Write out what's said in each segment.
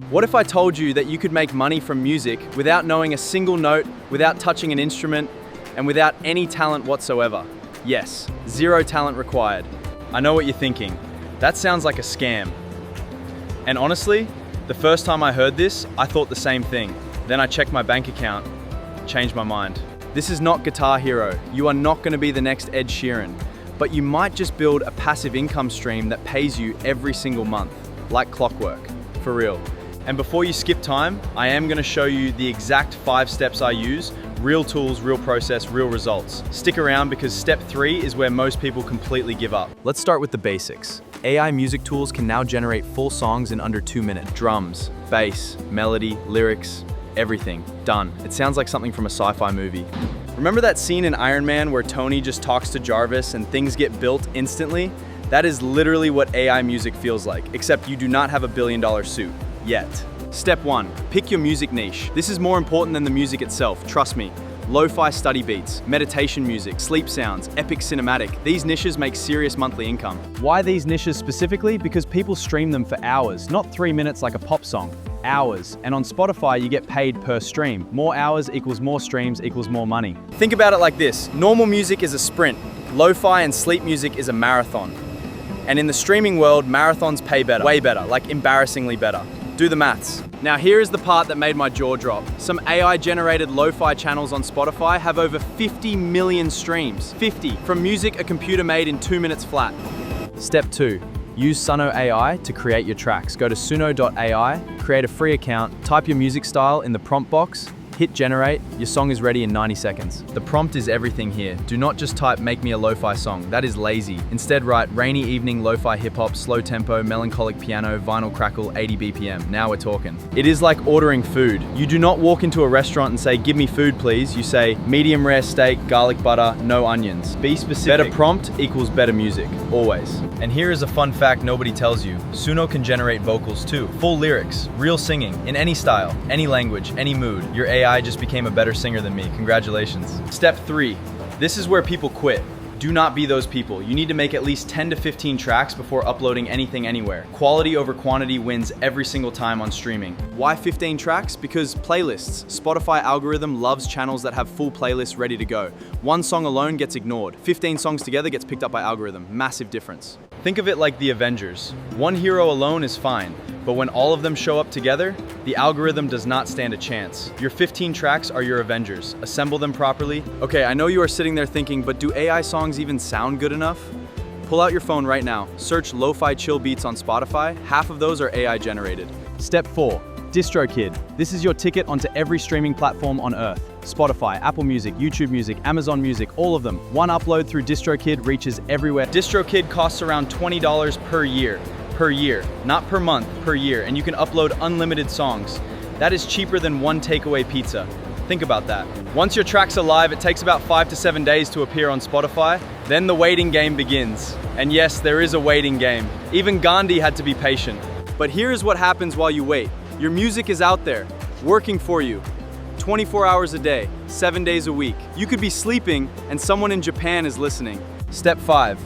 What if I told you that you could make money from music without knowing a single note, without touching an instrument, and without any talent whatsoever? Yes, zero talent required. I know what you're thinking. That sounds like a scam. And honestly, the first time I heard this, I thought the same thing. Then I checked my bank account, changed my mind. This is not Guitar Hero. You are not going to be the next Ed Sheeran, but you might just build a passive income stream that pays you every single month, like clockwork, for real. And before you skip time, I am going to show you the exact 5 steps I use, real tools, real process, real results. Stick around because step 3 is where most people completely give up. Let's start with the basics. AI music tools can now generate full songs in under 2 minutes. Drums, bass, melody, lyrics, everything, done. It sounds like something from a sci-fi movie. Remember that scene in Iron Man where Tony just talks to Jarvis and things get built instantly? That is literally what AI music feels like, except you do not have a billion-dollar suit, yet. Step 1, pick your music niche. This is more important than the music itself, trust me. Lo-fi study beats, meditation music, sleep sounds, epic cinematic. These niches make serious monthly income. Why these niches specifically? Because people stream them for hours, not 3 minutes like a pop song. Hours. And on Spotify, you get paid per stream. More hours equals more streams equals more money. Think about it like this. Normal music is a sprint. Lo-fi and sleep music is a marathon. And in the streaming world, marathons pay better, way better, like embarrassingly better. Do the maths. Now here is the part that made my jaw drop. Some AI-generated lo-fi channels on Spotify have over 50 million streams. 50, from music a computer made in 2 minutes flat. Step 2. Use Suno AI to create your tracks. Go to Suno.ai, create a free account, type your music style in the prompt box, hit generate, your song is ready in 90 seconds. The prompt is everything here. Do not just type make me a lo-fi song, that is lazy. Instead write rainy evening lo-fi hip-hop, slow tempo, melancholic piano, vinyl crackle, 80 BPM. Now we're talking. It is like ordering food. You do not walk into a restaurant and say give me food please, you say medium rare steak, garlic butter, no onions. Be specific. Better prompt equals better music, always. And here is a fun fact nobody tells you. Suno can generate vocals too. Full lyrics, real singing, in any style, any language, any mood. Your AI just became a better singer than me. Congratulations. Step 3. This is where people quit. Do not be those people. You need to make at least 10 to 15 tracks before uploading anything anywhere. Quality over quantity wins every single time on streaming. Why 15 tracks? Because playlists. Spotify algorithm loves channels that have full playlists ready to go. One song alone gets ignored. 15 songs together gets picked up by algorithm. Massive difference. Think of it like the Avengers. One hero alone is fine, but when all of them show up together, the algorithm does not stand a chance. Your 15 tracks are your Avengers. Assemble them properly. Okay, I know you are sitting there thinking, but do AI songs even sound good enough? Pull out your phone right now. Search lo-fi chill beats on Spotify. Half of those are AI generated. Step 4. DistroKid. This is your ticket onto every streaming platform on Earth. Spotify, Apple Music, YouTube Music, Amazon Music, all of them. One upload through DistroKid reaches everywhere. DistroKid costs around $20 per year. Per year, not per month, per year. And you can upload unlimited songs. That is cheaper than one takeaway pizza. Think about that. Once your track's alive, it takes about 5 to 7 days to appear on Spotify. Then the waiting game begins. And yes, there is a waiting game. Even Gandhi had to be patient. But here is what happens while you wait. Your music is out there, working for you. 24 hours a day, 7 days a week. You could be sleeping and someone in Japan is listening. Step 5.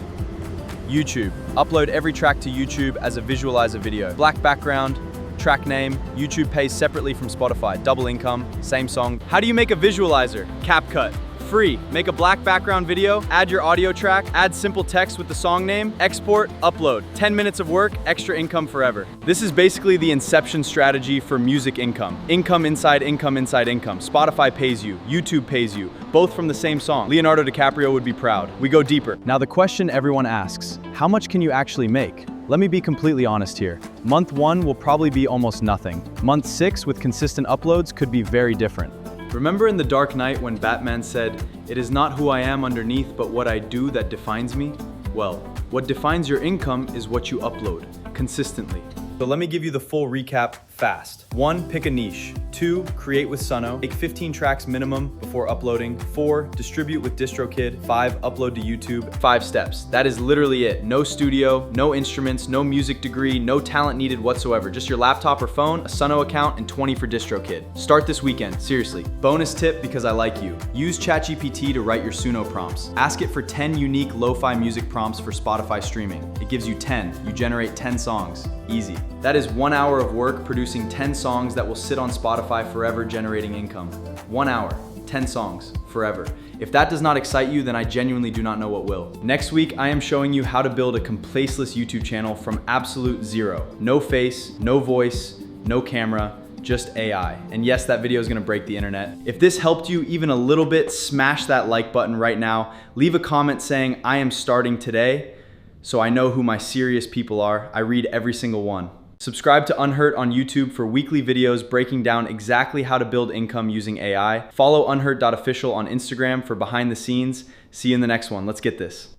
YouTube. Upload every track to YouTube as a visualizer video. Black background, track name. YouTube pays separately from Spotify. Double income, same song. How do you make a visualizer? CapCut. Free. Make a black background video, add your audio track, add simple text with the song name, export, upload. 10 minutes of work, extra income forever. This is basically the inception strategy for music income. Income inside income inside income. Spotify pays you, YouTube pays you, both from the same song. Leonardo DiCaprio would be proud. We go deeper. Now the question everyone asks, how much can you actually make? Let me be completely honest here. Month 1 will probably be almost nothing. Month 6 with consistent uploads could be very different. Remember in The Dark Knight when Batman said, "It is not who I am underneath, but what I do that defines me"? Well, what defines your income is what you upload, consistently. So let me give you the full recap fast. 1, pick a niche. 2, create with Suno. Make 15 tracks minimum before uploading. 4, distribute with DistroKid. 5, upload to YouTube. 5 steps. That is literally it. No studio, no instruments, no music degree, no talent needed whatsoever. Just your laptop or phone, a Suno account, and 20 for DistroKid. Start this weekend, seriously. Bonus tip because I like you. Use ChatGPT to write your Suno prompts. Ask it for 10 unique lo-fi music prompts for Spotify streaming. It gives you 10. You generate 10 songs. Easy. That is 1 hour of work producing 10 songs that will sit on Spotify forever generating income. 1 hour, 10 songs, forever. If that does not excite you, then I genuinely do not know what will. Next week, I am showing you how to build a faceless YouTube channel from absolute zero. No face, no voice, no camera, just AI. And yes, that video is gonna break the internet. If this helped you even a little bit, smash that like button right now. Leave a comment saying, I am starting today, so I know who my serious people are. I read every single one. Subscribe to Unheardt on YouTube for weekly videos breaking down exactly how to build income using AI. Follow unheardt.official on Instagram for behind the scenes. See you in the next one. Let's get this.